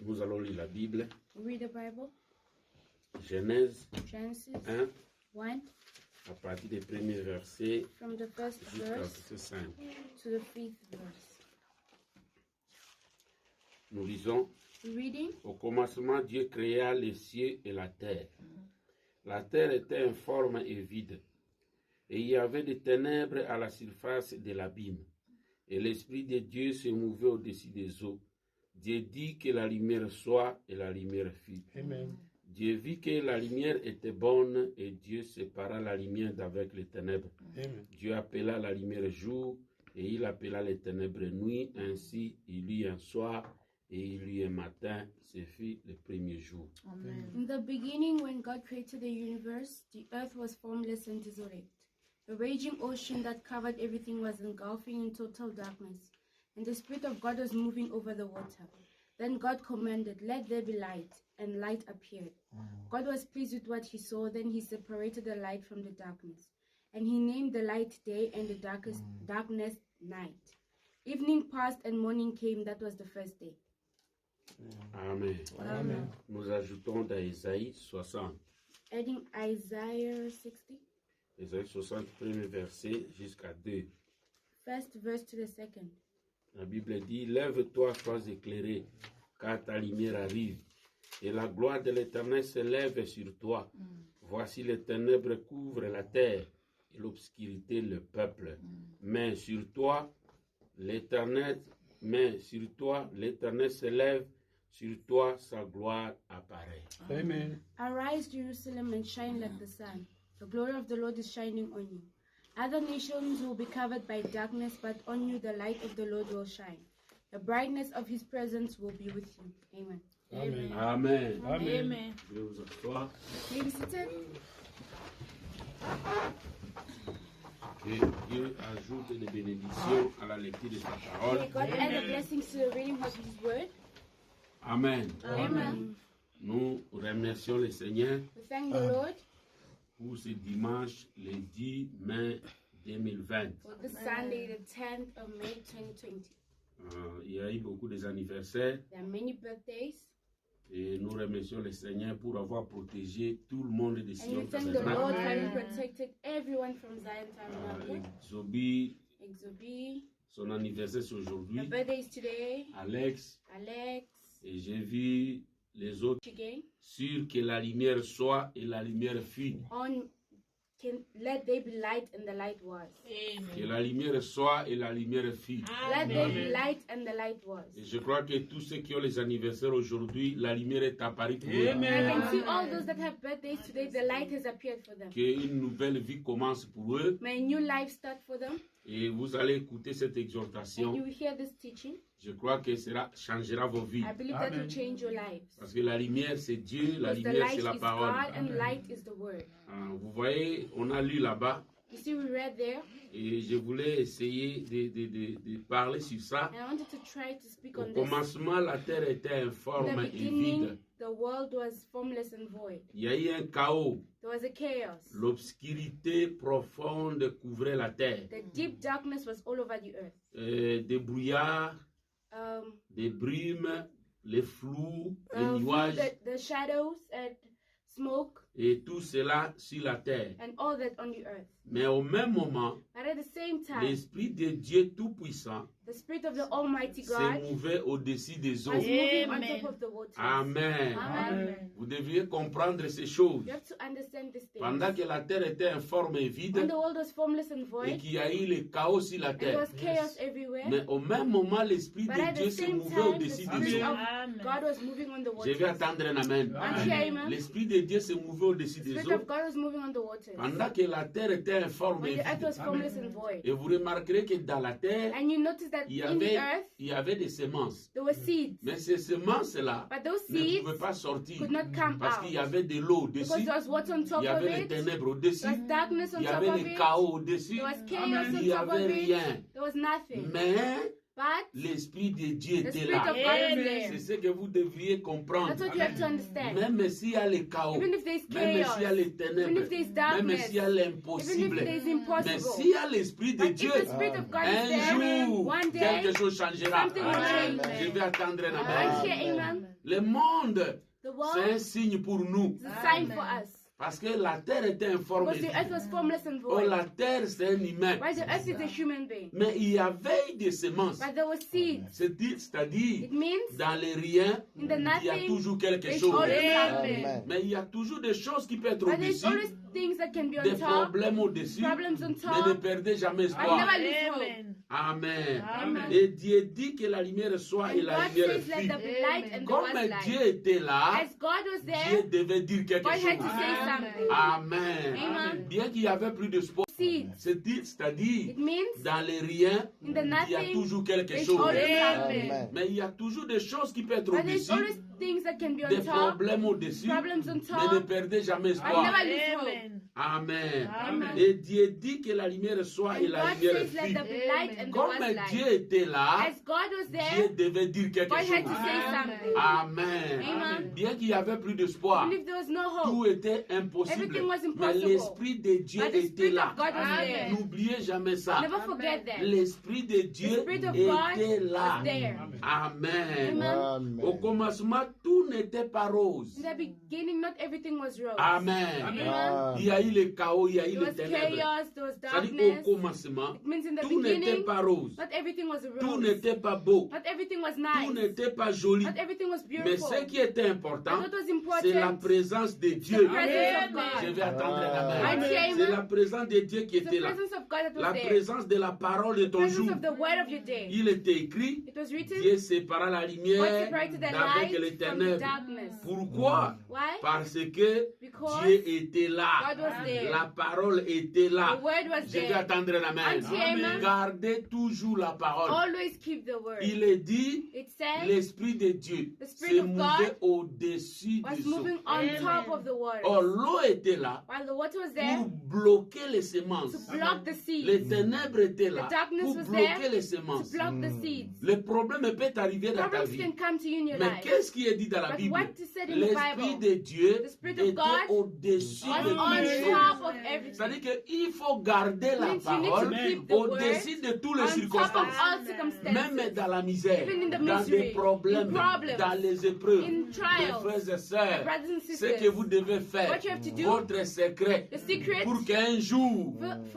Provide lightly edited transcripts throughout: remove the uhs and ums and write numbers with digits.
Nous allons lire la Bible. Read the Bible. Genèse Genesis 1, 1, à partir des premiers versets from the first jusqu'au verse verset 5. to the 5th verse. Nous lisons. Reading. Au commencement, Dieu créa les cieux et la terre. La terre était informe et vide, et il y avait des ténèbres à la surface de l'abîme. Et l'Esprit de Dieu se mouvait au-dessus des eaux. Dieu dit que la lumière soit, et la lumière fut. Amen. Dieu vit que la lumière était bonne, et Dieu sépara la lumière d'avec les ténèbres. Amen. Dieu appela la lumière jour, et il appela les ténèbres nuit. Ainsi, il y eut un soir, et il y eut un matin. Ce fut le premier jour. Amen. In the beginning, when God created the universe, the earth was formless and desolate. The raging ocean that covered everything was engulfing in total darkness, and the Spirit of God was moving over the water. Then God commanded, "Let there be light," and light appeared. God was pleased with what he saw. Then he separated the light from the darkness, and he named the light day and the darkness night. Evening passed and morning came. That was the first day. Amen. Amen. Nous ajoutons dans Isaïe 60. Adding Isaiah 60, Isaïe 60, premier verset jusqu'à 2. first verse to the second. La Bible dit, lève-toi, sois éclairé, car ta lumière arrive, et la gloire de l'Éternel se lève sur toi. Voici les ténèbres couvrent la terre, et l'obscurité le peuple. Mais sur toi, l'Éternel se lève, sur toi sa gloire apparaît. Amen. Arise, Jerusalem, and shine like the sun. The glory of the Lord is shining on you. Other nations will be covered by darkness, but on you the light of the Lord will shine. The brightness of his presence will be with you. Amen. Amen. Amen. Amen. Je vais vous asseoir. May be seated. Que Dieu ajoute des bénédictions à la lecture de sa parole. May God add the blessings to the reading of his word. Amen. Amen. Nous remercions le Seigneur We thank the Lord pour ce dimanche, le 10 mai 2020. for this Sunday, the 10th of May 2020. Il y a eu beaucoup d'anniversaires There are many birthdays, et nous remercions le Seigneur pour avoir protégé tout le monde de and Sion we thank the Tabernacle. Lord for having protected everyone from Zion Tabernacle. Zobi, Exobi, son anniversaire c'est the aujourd'hui. birthday is today. Alex, Alex, et j'ai vu les autres again. sur que la lumière soit et la lumière fut. On can let there be light, and the light was. Que la lumière soit et la lumière fut. Let there be light, and the light was. Et je crois que tous ceux qui ont les anniversaires aujourd'hui, la lumière est apparue pour eux. I can see all those that have birthdays today. The light has appeared for them. Qu'une nouvelle vie commence pour eux. May a new life start for them. Et vous allez écouter cette And exhortation. you will hear this teaching. Je crois que cela changera vos vies. I believe that will change your lives. Parce que la lumière, c'est Dieu, la Because the lumière, light c'est la is parole. God and light is the word. Vous voyez, on a lu là-bas You see, we read there, et je voulais essayer de parler sur ça. and I wanted to try to speak Au on this. commencement, la terre était In informe the et vide. beginning, the world was formless and void. Il y a eu un chaos. There was a chaos. L'obscurité profonde couvrait la terre. The deep darkness was all over the earth. Des brouillards, des brumes, les flous, les nuages, The shadows and smoke et tout cela sur la terre. and all that on the earth. Mais au même moment, But at the same time, l'Esprit de Dieu Tout-Puissant the Spirit of the Almighty se God mouvait au-dessus des eaux. was moving on top of the waters. Amen. Amen. Vous devriez comprendre ces choses. You have to understand this thing. Pendant que la terre était informe et When vide, the world was formless and et void, qu'il y a eu le chaos sur la there terre. was chaos everywhere. Mais au même moment, l'Esprit But de at Dieu the se same mouvait time, the au-dessus des Spirit eaux. of God was moving on the Je vais waters. attendre un amen. Amen. L'Esprit de Dieu se mouvait au-dessus The des Spirit eaux. of God was moving on the waters. Pendant que la terre était informe et When the earth vide. was formless and void. Et vous remarquerez que dans la terre, And you notice that il y in the earth, avait des semences. there were seeds. Mais ces semences-là But those ne seeds pouvaient pas sortir could not come parce out. qu'il y avait de l'eau Because au-dessus, there was water on il top y of avait les it, ténèbres au-dessus, there was darkness on il y top avait of le it, chaos au-dessus, there was chaos il on n'y top avait of rien. it, there was nothing. Mais But l'Esprit de Dieu the était Spirit là. of God was C'est there. ce que vous devriez comprendre. That's what you have to understand. Même s'il y a le chaos, Even if there's même chaos, s'il y a les even ténèbres, if there's même darkness, s'il y a even l'impossible, if it is mais impossible, s'il y a l'Esprit de but Dieu, if the Spirit of God is un there, jour, one day, quelque chose changera. something will change. Je vais attendre un I amen. hear amen. Le monde, The c'est un world signe pour nous. is a sign for us. Parce que la terre était informe. Because the earth was formless and Oh, void. la terre, c'est un humain. While the earth is a human being. Mais il y avait des semences. But there were seeds. C'est-à-dire, It means dans les riens, in the il y a nothing, toujours quelque there's chose. always Amen. something. Mais il y a toujours des choses qui peuvent être But there's au-dessus, always things that can be des on top. problèmes au-dessus. Problems on Mais top. ne perdez jamais But espoir. never lose hope. Amen. Amen. Et Dieu dit que la lumière soit et And la God lumière says, let fut. there be light, and there Comme was Dieu light. était là, As God was Dieu there, devait dire quelque God had chose. to say something. Amen. Amen. Bien qu'il y avait plus d'espoir, Seeds. c'est-à-dire, It means dans les riens, in the il y a nothing, toujours quelque there's chose. always Amen. something. Mais il y a toujours des choses qui peuvent être But there's au-dessus, always things that can be on des top. problèmes au-dessus, Problems on mais ne top. perdez jamais But espoir. never lose hope. Amen. Amen. Et Dieu dit que la lumière soit et And la God lumière says, let fut. there be light, and there Comme was Dieu light. était là, As God was Dieu there, devait dire quelque God had to chose. say something. Amen. Amen. Bien qu'il y avait plus d'espoir, Even if there was no hope, tout était impossible. Everything was Mais impossible. l'Esprit de Dieu but the était Spirit là. of God was there. N'oubliez jamais ça. Never forget that. L'Esprit de Dieu Spirit of était God là. was there. Amen. Amen. Au commencement, tout n'était pas rose. In the beginning, not everything was rose. Amen. Amen. Il y a eu le chaos, il y a eu There les was ténèbres. chaos, there was C'est-à-dire qu'au darkness. commencement, It means in the tout n'était beginning, pas rose. not everything was Tout rose. n'était pas beau. Not everything was Tout nice. n'était pas joli. Not everything was Mais beautiful. ce qui était important, But what was c'est la important, présence de the Dieu. presence of God. Je vais attendre la main. Amen. C'est la présence de Dieu qui The était là. presence of God that La was there. présence de la parole de The ton presence jour. of the word of your day. Il était écrit, It was written, Dieu sépara la God lumière separated the d'avec les light from the ténèbres. darkness. Pourquoi? Why? Parce que Because Dieu était là. God was there. La parole était là. The word was Je vais there. attendre la main. Until Amen. Gardez toujours la parole. Always keep the word. Il est dit, It said, l'Esprit de Dieu The Spirit s'est of mouvé God au-dessus was des eaux. moving on top of the water. Or, l'eau était là While the water was pour there bloquer les semences. to block the Les seeds. ténèbres étaient là The darkness pour was bloquer there les To semences. block the seeds. Le problème peut arriver dans ta Problems vie. can come to you in your Mais life. qu'est-ce qui est dit dans la But Bible? what is said in the L'Esprit Bible de Dieu The Spirit of était God au-dessus was de on toutes choses. top of everything. C'est-à-dire qu'il faut garder la Means you need to parole keep the au-dessus de toutes les On top of circonstances. all circumstances. Même dans la misère, Even in the dans misery, des problèmes, in problems, dans les épreuves, in mes trials, frères et sœurs, brothers and ce sisters, que vous devez faire, what you have to do, votre secret, the secret, pour qu'un jour,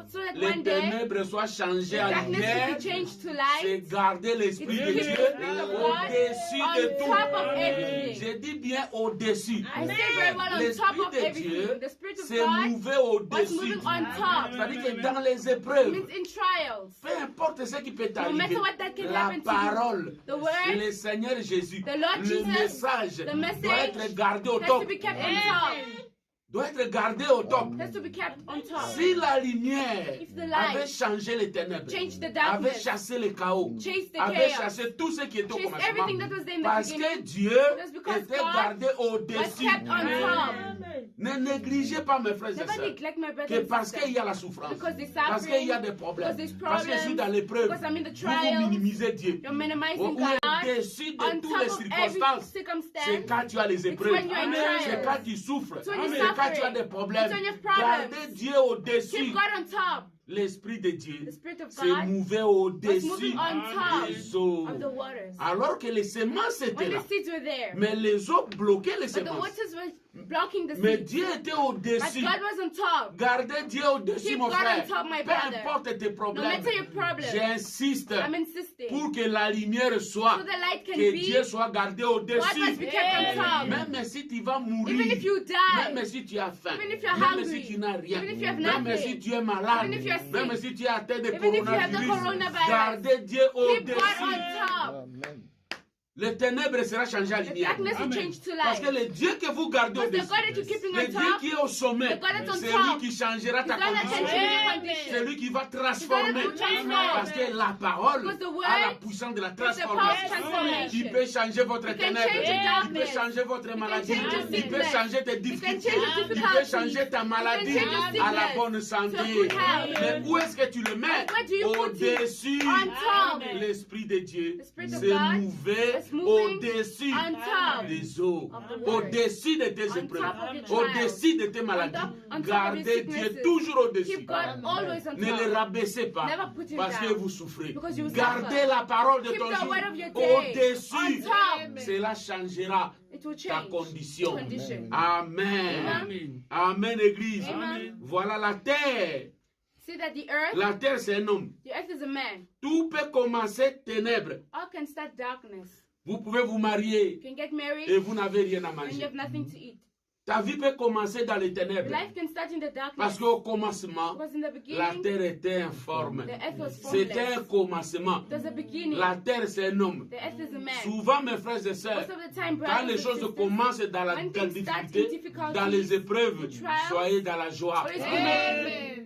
so that les one day ténèbres soient the changées en darkness lumière, will be changed to c'est light. garder l'Esprit It's de keep Dieu the Spirit of God au-dessus on de top of tout. everything. Je dis bien au-dessus. I say very well on top L'Esprit of de everything. Dieu The Spirit of s'est God mouvé was au-dessus. moving on top. C'est-à-dire que dans les It épreuves, means in trials. peu importe ce qui peut No t'arriver, matter what that can la happen to you, parole, the word, le Seigneur Jésus, the Lord le Jesus, message the message doit être gardé au has top. to be kept on top. Doit être gardé au top. Has to be kept on top. Si la lumière If the light avait changé les ténèbres, Change the avait darkness, chassé le chaos, chase the avait chaos, chassé tout ce qui était au chase commencement, everything that was there in the parce que beginning, Dieu just because était God gardé was au-dessus. kept on top. Ne négligez pas mes frères et Never sœurs. neglect my Que brothers parce and qu'il y sisters. a la souffrance, Because there's parce qu'il y a suffering, des problèmes, because there's parce que je suis problems, dans l'épreuve, because I'm in the vous vous trials, minimisez Dieu. You're minimizing Ou God. au-dessus de On toutes top les of every circonstances, c'est circumstance, quand tu as les épreuves, when you're in c'est trials. quand tu souffres, It's when you're c'est quand tu as suffering. des problèmes. It's when you have problems. Gardez Dieu au-dessus. Keep God on top. L'Esprit de Dieu The Spirit of s'est God mouvé was au-dessus moving on top des eaux. of the waters. Alors que les semences étaient When là, the seeds were there, mais les eaux bloquaient les but the semences. waters were blocking the Mais seeds. Dieu était But au-dessus. God was on top. Gardez Dieu au-dessus, Keep mon God on frère. top, my Peu brother. importe tes No problèmes. matter your problems, J'insiste I'm insisting. pour que la lumière soit, So the light can que be, Dieu soit gardé God must au-dessus. be kept on top. Même si tu vas mourir, Even if you die, même si tu as faim, even if you're même hungry, si tu n'as rien, even if you have même nothing, si tu es malade, even if you are sick, même si tu es atteint de even if you have the coronavirus, coronavirus, gardez Dieu keep God au-dessus. on top. Amen. Les ténèbres sera changé à The lumière. darkness will change to Parce light. que le Dieu que vous gardez Because the au-dessus, God that you're keeping le on Dieu top, qui est au sommet, the God that's on c'est top, lui qui changera the ta God that can condition. change your condition. C'est lui qui va transformer. will transform. Parce que la parole Because the word a la puissance de la is the power of transformation. transformation. Il peut changer votre It can ténèbre. change your Il peut darkness. changer votre maladie. change your Il peut sickness. changer tes It can difficultés. change your Il peut difficulties. changer ta maladie It can change your à la sickness bonne santé. to good health. Mais où est-ce que tu le mets? Where do you put it? Au-dessus. On top. L'Esprit de Dieu The Spirit of s'est God mouvé was It's moving au-dessus on top des eaux, of the world. au-dessus de tes On top épreuves, of your trials. au-dessus de tes maladies. On top of Gardez your Dieu sicknesses. toujours au-dessus. Keep God always on Ne le top. rabaissez pas Never put him parce que down. vous souffrez. Because you Gardez suffer. la parole de Keep ton the jour word of your day au-dessus. on top. Cela changera It will ta change condition. your condition. Amen. Amen. Amen, Église. Amen. Voilà la terre. See that the earth, La terre, c'est un homme. the earth is a man. Tout peut commencer ténèbres. All can start darkness. Vous pouvez vous marier You can get married et vous n'avez rien à and you manger. have nothing to eat. Ta vie peut commencer dans les Your ténèbres. life can start in the Parce darkness. qu'au commencement, Because in the la beginning, terre était informe. the earth was C'était un formless. commencement. There's a beginning. La terre, c'est un homme. The earth is a man. Souvent, mes frères et sœurs, Most of the time, quand brothers les and choses sisters, commencent dans la when things start in difficulté, difficulties, dans les épreuves, in trials, soyez dans la joie. always be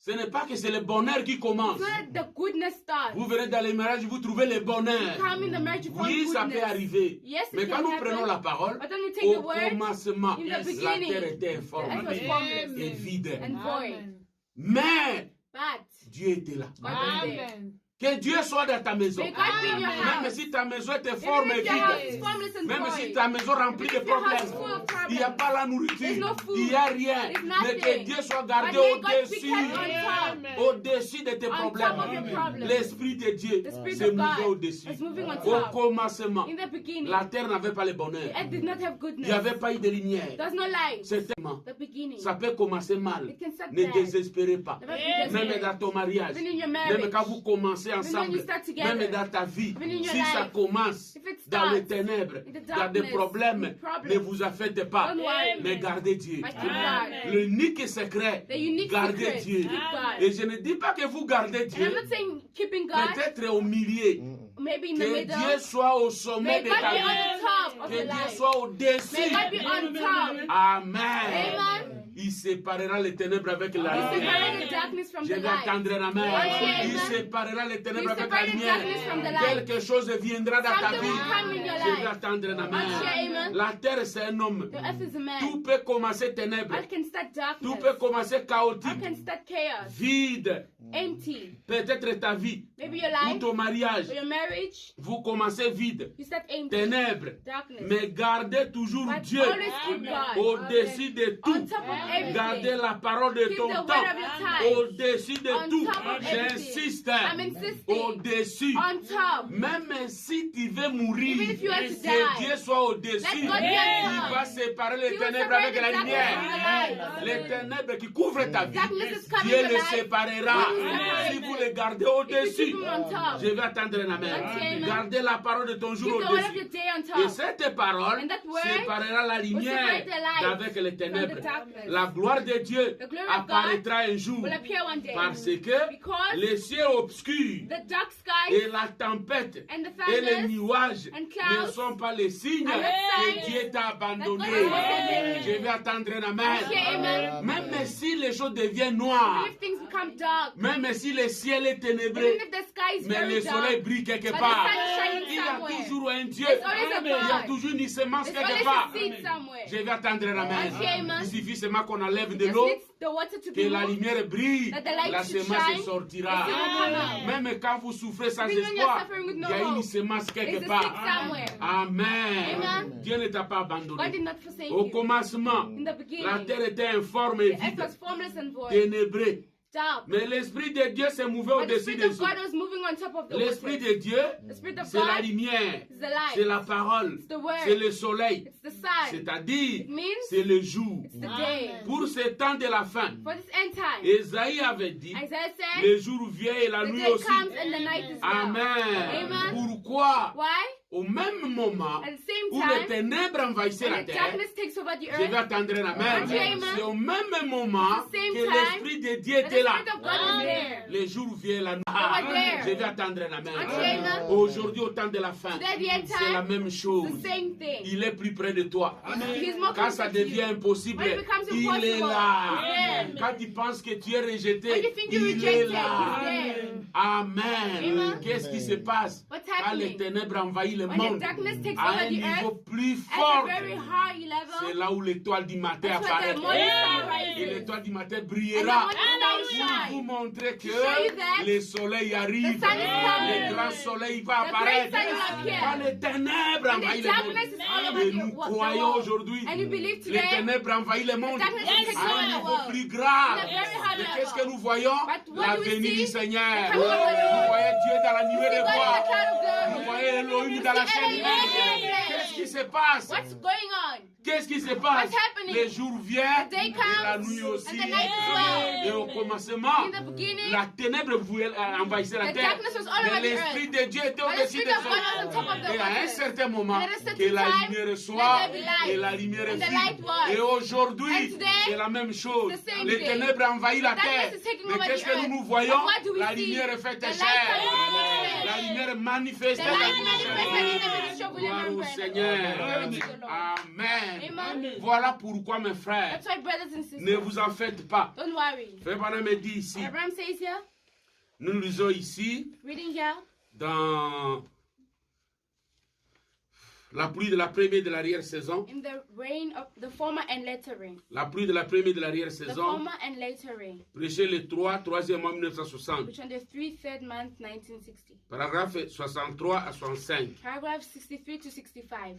Ce n'est pas que c'est le bonheur qui commence. so that the goodness starts. Vous venez dans les mariages, vous trouvez le bonheur. Come in the marriage, you find Oui, ça peut goodness. arriver. Yes, Mais it quand can nous prenons happen. la parole, But when you take au the word, commencement, in the la beginning, terre était the informe earth was formless et vide. and void. Mais But Dieu était là. God was there. Que Dieu soit dans ta maison. May God be in your Même house. si ta maison était Even forme et if your house is vide. formless and Même si void. ta maison remplie de Even if your house problèmes. is full of Il n'y a problems. pas la There's nourriture. no food. Il n'y a rien. There's Mais que nothing. Dieu soit But gardé may God be au-dessus. kept on top. Au-dessus de tes On top of your problèmes. problems. L'Esprit de Dieu The Spirit s'est of mouvé God au-dessus. is moving on Au top. commencement, In the beginning, la terre n'avait pas le bonheur. the earth did not have Il goodness. n'y avait pas eu de lumière. There's no light. C'est tellement. The beginning. Ça peut commencer mal. It can start Ne bad. désespérez pas. Never be Même desperate. dans ton mariage, Even in your même marriage. quand vous commencez when ensemble, you start together. même dans ta vie, Even in your si ça life. commence If it dans les starts ténèbres, in the il y a des darkness, problèmes, with problems, ne vous affectez pas, don't worry. mais gardez Dieu. But keep God. L'unique secret, The unique gardez secret, Dieu. keep God. Et je ne dis pas que vous gardez And Dieu, I'm not saying keeping God, peut-être au milieu, maybe in the que middle. Dieu soit au sommet May de God ta be vie, on the top of que your Dieu life. soit au-dessus. May God be on top. Amen. Amen. Il séparera les ténèbres avec la He lumière. separated the darkness from Je the vais light. attendre la main. Amen. Il séparera les ténèbres He avec la separated lumière. darkness from the light. Quelque chose viendra dans ta Something vie. will come in your Je vais life. attendre la main. Amen. La terre, c'est un homme. The earth is a man. Tout peut commencer ténèbres. All can start Tout darkness. peut commencer All chaotique, can start chaos. vide. Empty. Peut-être ta vie Maybe your ou life ton mariage. or your marriage, Vous commencez vide, you start empty. ténèbres. Darkness. Mais gardez toujours But Dieu always keep God. au-dessus de tout. On top of everything. Gardez la parole de Keep ton the word temps of your time. au-dessus de On tout. top of J'insiste, I'm insisting. au-dessus. On top. Même si tu veux mourir, Even if you are to que die, Dieu soit au-dessus. let God be on Il top. va séparer les He will ténèbres separate avec the la darkness lumière. from the light. Les ténèbres qui couvrent ta vie, Darkness is coming Dieu in les your life. séparera. He will separate Si them. vous les gardez If you au-dessus, keep him on top, je vais attendre la main. Amen. Gardez la parole de ton keep jour the word of your au-dessus. day on Et top. cette parole And that word séparera la lumière separate the light d'avec les ténèbres. from the darkness. La gloire de Dieu The glory of God apparaîtra un jour Will appear one day. parce que Because les cieux obscurs the dark skies et la tempête and the et les thunders nuages and ne clouds sont pas les signes are not que signs Dieu t'a abandonné. that God has forsaken Je vais attendre la main. Okay, amen. Même si les choses deviennent noires, Even if things become dark, même si le ciel est ténébreux, even if the sky is mais very le soleil dark, brille quelque but the part. sun is shining Il y a somewhere. toujours un Dieu. There's always a Il y a God. toujours une semence There's quelque always part. a seed somewhere. Je vais attendre la main. Okay, amen. Il suffit seulement qu'on enlève It de just l'eau, needs the water to que be la moved, lumière brille, that the light la should semence shine, sortira. the seed will come out. Même quand vous souffrez sans Even when you're espoir, suffering with il no y a une hope, semence there's quelque a seed part. somewhere. Amen. Amen. Dieu ne t'a pas God abandonné. did not forsake Au you. commencement, In the la beginning, terre était informe et the earth vide, was formless and void, ténébrée. dark. Mais l'Esprit de Dieu s'est mouvé But the au-dessus Spirit des of eaux. God was moving on top of the L'Esprit water. de Dieu, The Spirit of c'est la God lumière, is the light. c'est la parole, It's the word. c'est le soleil, It's the sun. c'est-à-dire It means c'est le jour. it's the day. Pour ce temps de la fin, For this end time, Esaïe avait dit, Isaiah said, le jour vient et la the nuit day aussi. comes and the night is now. Amen. Amen. Pourquoi? Why? Au même moment At the same où les time, ténèbres envahissaient la when the terre, darkness takes over the je vais earth, attendre la main. Amen. C'est au même moment At the same que time, l'Esprit de Dieu and the était là. Spirit of God is there. Les jours viennent la nuit. were there. Je vais attendre la main. Amen. Aujourd'hui, au temps de la fin, Today, the end c'est la time, même chose. the same thing. Il est plus près de toi. He's more Quand ça closer to you. devient impossible, When it becomes il est impossible, là. he's there. Quand tu penses que tu es When rejeté, you think you're il est rejected, là. he's there. Amen. Amen. Qu'est-ce qui se passe What's quand les happening? ténèbres envahissent le When the monde darkness takes à over un the niveau earth plus at fort, a very high c'est level, là où l'étoile du matin that's where apparaît. the morning star Et rises. l'étoile du matin And the brillera morning star pour vous shines. montrer To show you que that le soleil arrive. the sun is coming. Le grand soleil va The great apparaître. sun will appear. Quand les ténèbres And envahissent the le darkness monde. is all over Et the nous world. croyons aujourd'hui, And we believe les today ténèbres envahissent le monde darkness is taking à over un the niveau world. plus grave. In a very high Et qu'est-ce que level. nous voyons? But what La do we venue see? du Seigneur. The coming of the Vous Lord. voyez Dieu dans la nuée see des God in voix. the cloud of glory. Vous voyez Elohim dans la see chaîne. Elohim. Qu'est-ce qui se passe? What's going on? Qu'est-ce qui se passe? What's happening? Les jours viennent The day et la comes nuit aussi. and the night as well. Et au commencement, In the beginning, la ténèbre envahissait la the terre. darkness was all Mais over the l'Esprit earth. de Dieu était But the au-dessus Spirit des of God was on eaux. top of the Et à un waters. certain moment, And at a certain que la time, lumière let soit there be light. et la lumière And the fut. light was. Et aujourd'hui, And today, c'est la même chose. the same Les thing. ténèbres envahissent la The darkness terre. is taking Mais over qu'est-ce the que earth. nous voyons? But what do we La see? lumière est faite The light chair. comes. La lumière manifeste The la light lumière. manifested in the ministry of William Gloire au Branham. Seigneur. Glory to the Lord. Amen. Amen. Voilà pourquoi, mes frères, That's why, brothers and ne sisters, vous en faites pas. don't worry. Frère Branham me dit ici, Abraham says here, nous lisons ici, reading here, dans la pluie de la première et de l'arrière-saison, in the rain of the former and later rain. la pluie de la première et de The l'arrière-saison, former and later rain, prêché le 3e mois 1960, which on the 3rd month 1960. paragraphe 63 à 65. Paragraph 63 to 65.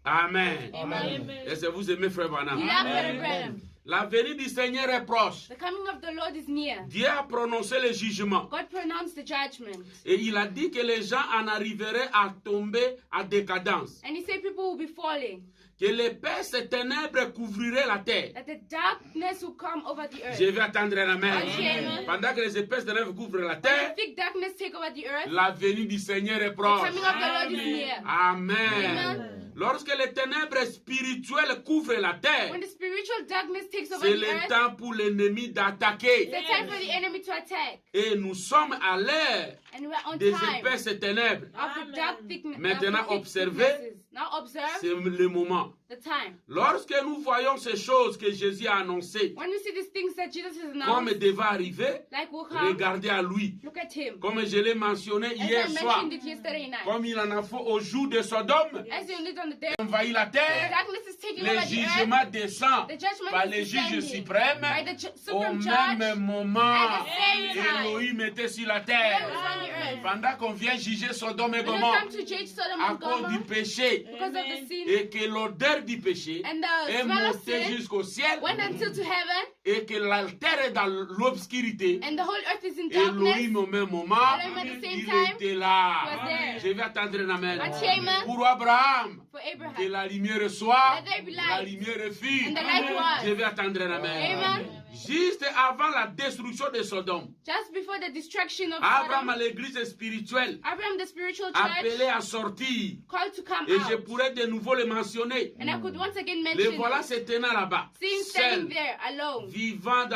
Amen. Amen. Est-ce que vous aimez Frère Branham? You love Brother Branham. La venue du Seigneur est proche. The coming of the Lord is near. Dieu a prononcé le jugement. God pronounced the judgment. Et il a dit que les gens en arriveraient à tomber à décadence. And he said people will be falling. Que l'épaisse ténèbres couvrirait la terre. That the darkness will come over the earth. Je vais attendre un amen. Amen. Pendant que les épaisses ténèbres couvrent la When terre, the thick darkness take over the earth, la venue du Seigneur est the proche. coming of the Lord is near. Amen. Amen. Lorsque les ténèbres spirituelles couvrent la terre, When the spiritual darkness takes over c'est the le earth, temps pour l'ennemi d'attaquer. it's the time for the enemy to attack. Et nous sommes à l'ère And we're on des time épaisses ténèbres. of the dark thickness. Maintenant, observez. Now observe C'est le moment. the time. Lorsque nous voyons ces choses que Jésus a annoncées When we see these things that Jesus has comme announced, devant arriver, like will come, regardez à lui. look at him. Comme je l'ai mentionné As hier I soir, mentioned it yesterday night. comme il en a fait au jour de Sodome, As you lived on the day, envahit la the terre, darkness is taking le over the earth. jugement descend The judgment par is les juges descending suprêmes. by the Au supreme judge. même moment, At the same time. Elohim était sur la Where terre. was on the earth. Pendant qu'on vient juger Sodome et When you Gomorrhe come to judge Sodom à and cause du Gomorrah péché because of the sin et que l'odeur du péché and the est smell of montée sin jusqu'au ciel went until to heaven et que la terre est dans l'obscurité, and the whole earth is in darkness. Elohim au même moment, Elohim at the same il time était là. was there. Je vais attendre un amen. Amen. Pour Abraham, For que Abraham. la lumière soit, Let there be light. la lumière fut. And the light was. Je vais attendre un amen. Amen. Juste avant la destruction de Sodome, Just before the destruction of Abraham à Sodom, l'église spirituelle Abraham, the spiritual appelé church, à sortir. called to come Et je out. pourrais de nouveau le mentionner. And I could once again Le mention voilà se tenant là-bas, seeing seul, standing there alone, vivant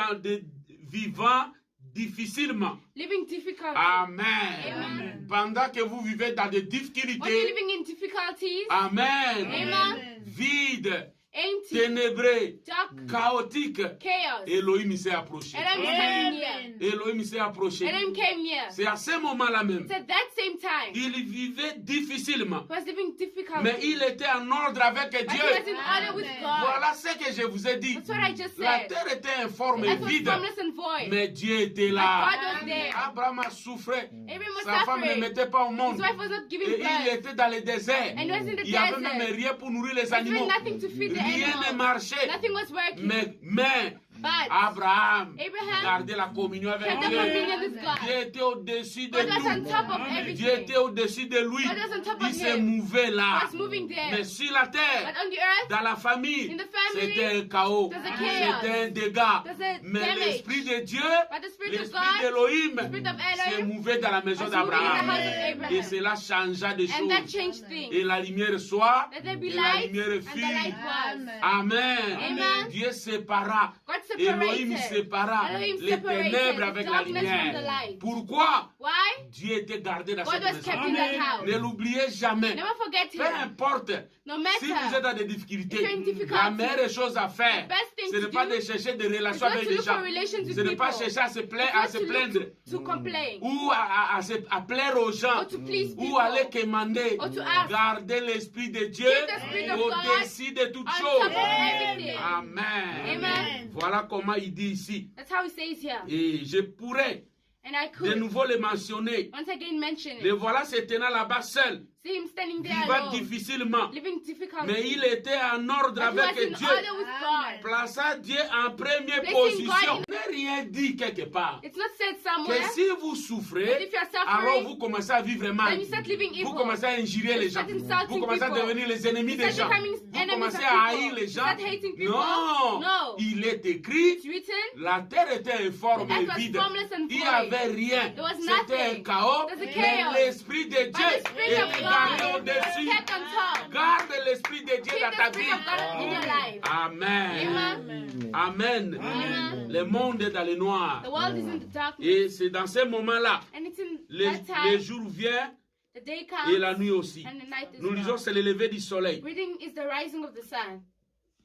difficilement. living difficult. Amen. Amen. Pendant que vous vivez dans des When you're difficultés, living in difficulties, Amen. Amen. Vide, empty, ténébré, dark, chaotique, chaos, Elohim s'est approché. Elohim came near. Elohim s'est approché. Elohim came near. C'est à ce moment-là même. It's at that same time. Il vivait difficilement. He was living difficult. Mais il était en ordre avec But he was Dieu. in order with God. Voilà ce que je vous ai dit. That's what I just La said. terre était informe The et earth was vide. formless and void. Mais Dieu était But là. God was there. Abraham a souffert. Abraham was Sa femme ne suffering. mettait pas au monde. His wife was not giving Et il birth. était dans le désert. And he was in the Il n'y avait desert. même rien pour nourrir les There was animaux. nothing to feed the Rien ne animals. marchait. Nothing was working. Mais But Abraham Abraham gardait la communion avec kept the Dieu. communion with God. Dieu était au-dessus de God was on tout. top of Dieu everything. était au-dessus de lui. God was on top Il of se him. mouvait là. He was moving there. Mais sur la But terre, on the earth, dans la famille, in the family, c'était un chaos. there's a chaos. C'était un dégât. There's a Mais damage. l'Esprit de Dieu, but the Spirit of l'Esprit God, d'Élohim, the Spirit of se Elohim, mouvait dans la maison was moving in the d'Abraham. house of Abraham. Et cela changea des And that choses. changed things. Et la lumière soit, Let there be et la light, lumière and the light fut. was. Amen. Amen. Dieu sépara God Elohim separated. sépara Elohim les separated ténèbres the avec la darkness from the lumière. light. Pourquoi? Why? Dieu était gardé dans God cette was maison. kept in that house. Ne l'oubliez jamais. Never forget Peu him. importe. No Si vous êtes matter. dans des difficultés, If you're in difficulty, la meilleure chose à faire, the best thing ce n'est to pas do de chercher des is relations not avec to les look gens. for relations with Ce n'est pas people. chercher à se It's plaindre, not to look to complain ou à plaire aux gens, or to please ou people aller commander. or to ask. Gardez l'Esprit de Dieu Keep the Spirit of au-dessus de toutes on choses. top of everything. Amen. Amen. Voilà comment il dit ici. That's how he says here. Et je pourrais And I de could nouveau le mentionner. once again mention Le it. voilà se tenant là-bas seul, See him standing there vivant alone, difficilement. living difficult. Mais il était en ordre But he was avec in Dieu. order with God. Plaça Dieu en première Placing position. God Ne rien dit quelque part. It's not said Que somewhere. si vous But souffrez, if you are alors suffering, vous commencez à vivre mal. then you start living Vous evil. commencez à injurer les You gens. start insulting Vous commencez à people. devenir les ennemis You des start gens. becoming Vous enemies commencez of à people. haïr les You gens. start hating people. Non. No. Il est écrit, It's written, la terre était informe the earth et was vide. formless and Il n'y void. avait rien. There was C'était un nothing. chaos. There was a Mais chaos. l'Esprit de Dieu But the Spirit of était gardé God au-dessus. kept on top. Garde l'Esprit de Dieu Keep dans the ta Spirit vie. of God in your life. Amen. Amen. Amen. Amen. Le monde est dans le noir. The world is in the darkness. Et c'est dans ces moments-là, And it's in le that time, jour vient the day et comes la nuit aussi. and the night is Nous lisons, gone. c'est le lever du soleil. Reading is the rising of the sun.